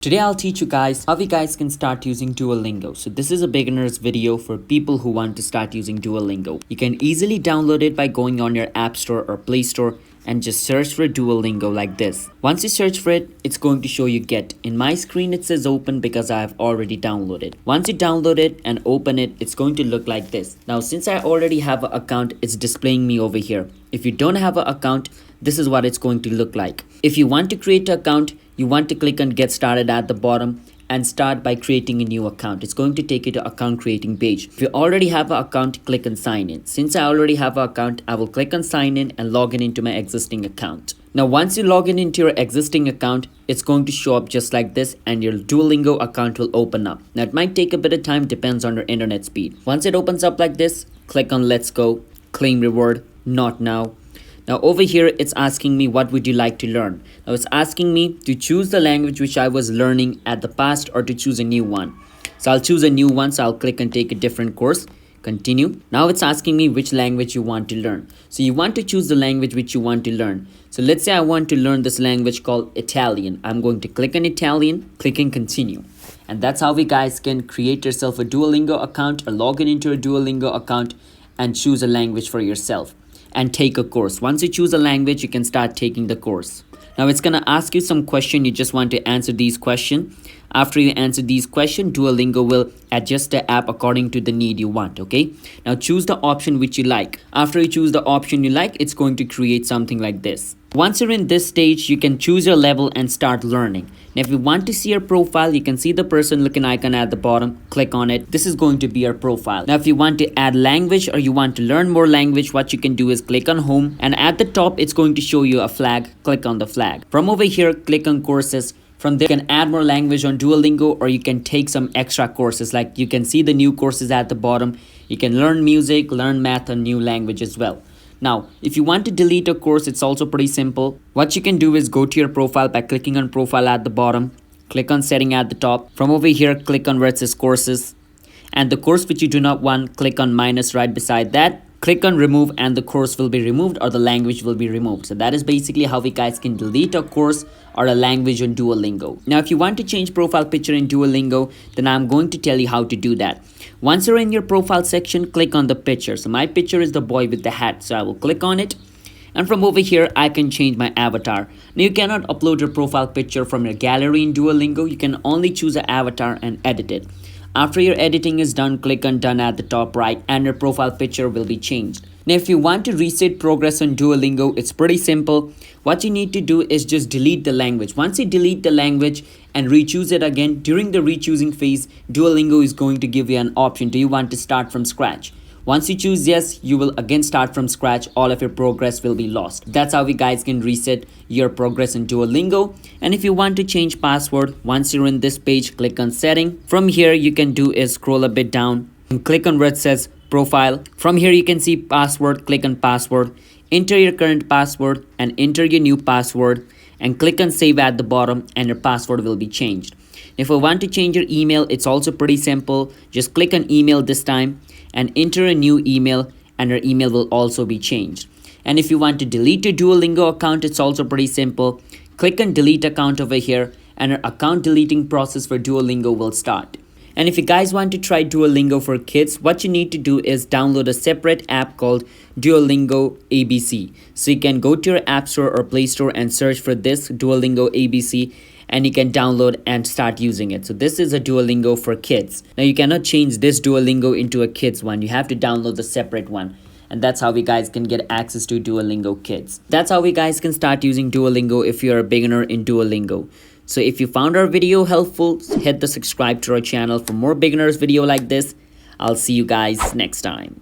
Today I'll teach you guys how you guys can start using Duolingo. So this is a beginner's video for people who want to start using Duolingo. You can easily download it by going on your App Store or Play Store and just search for Duolingo like this. Once you search for it, it's going to show you get. In my screen it says open because I have already downloaded. Once you download it and open it, it's going to look like this. Now since I already have an account, it's displaying me over here. If you don't have an account, this is what it's going to look like. If you want to create an account, you want to click on get started at the bottom and start by creating a new account. It's going to take you to account creating page. If you already have an account, click on sign in. Since I already have an account, I will click on sign in and log in into my existing account. Now once you log in into your existing account, it's going to show up just like this and your Duolingo account will open up. Now it might take a bit of time, depends on your internet speed. Once it opens up like this, click on let's go, claim reward, not now. Now over here, it's asking me what would you like to learn. Now it's asking me to choose the language which I was learning at the past or to choose a new one. So I'll choose a new one. So I'll click and take a different course. Continue. Now it's asking me which language you want to learn. So you want to choose the language which you want to learn. So let's say I want to learn this language called Italian. I'm going to click on Italian, click and continue. And that's how we guys can create yourself a Duolingo account or log in into a Duolingo account and choose a language for yourself and take a course. Once you choose a language, you can start taking the course. Now it's gonna ask you some question. You just want to answer these questions. After you answer these questions, Duolingo will adjust the app according to the need you want, okay? Now choose the option which you like. After you choose the option you like, it's going to create something like this. Once you're in this stage, you can choose your level and start learning. Now if you want to see your profile, you can see the person looking icon at the bottom. Click on it. This is going to be your profile. Now if you want to add language or you want to learn more language, what you can do is click on home and at the top, it's going to show you a flag. Click on the flag. From over here, click on courses. From there, you can add more language on Duolingo or you can take some extra courses. Like you can see the new courses at the bottom. You can learn music, learn math, and new language as well. Now, if you want to delete a course, it's also pretty simple. What you can do is go to your profile by clicking on profile at the bottom. Click on setting at the top. From over here, click on where it says courses. And the course which you do not want, click on minus right beside that. Click on remove and the course will be removed or the language will be removed. So that is basically how we guys can delete a course or a language on Duolingo. Now, if you want to change profile picture in Duolingo, then I'm going to tell you how to do that. Once you're in your profile section, click on the picture. So my picture is the boy with the hat. So I will click on it. And from over here, I can change my avatar. Now, you cannot upload your profile picture from your gallery in Duolingo. You can only choose an avatar and edit it. After your editing is done, click on done at the top right and your profile picture will be changed. Now, if you want to reset progress on Duolingo, it's pretty simple. What you need to do is just delete the language. Once you delete the language and re-choose it again, during the re-choosing phase, Duolingo is going to give you an option. Do you want to start from scratch? Once you choose yes, you will again start from scratch. All of your progress will be lost. That's how we guys can reset your progress in Duolingo. And if you want to change password, once you're in this page, click on setting. From here, you can do is scroll a bit down and click on where it says profile. From here, you can see password. Click on password. Enter your current password and enter your new password and click on save at the bottom and your password will be changed. If I want to change your email, it's also pretty simple. Just click on email this time and enter a new email and your email will also be changed. And if you want to delete your Duolingo account, it's also pretty simple. Click on delete account over here and your account deleting process for Duolingo will start. And if you guys want to try Duolingo for Kids, what you need to do is download a separate app called Duolingo ABC. So you can go to your App Store or Play Store and search for this Duolingo ABC and you can download and start using it. So this is a Duolingo for Kids. Now you cannot change this Duolingo into a kids one. You have to download the separate one. And that's how we guys can get access to Duolingo Kids. That's how we guys can start using Duolingo if you're a beginner in Duolingo. So if you found our video helpful, hit the subscribe to our channel for more beginners video like this. I'll see you guys next time.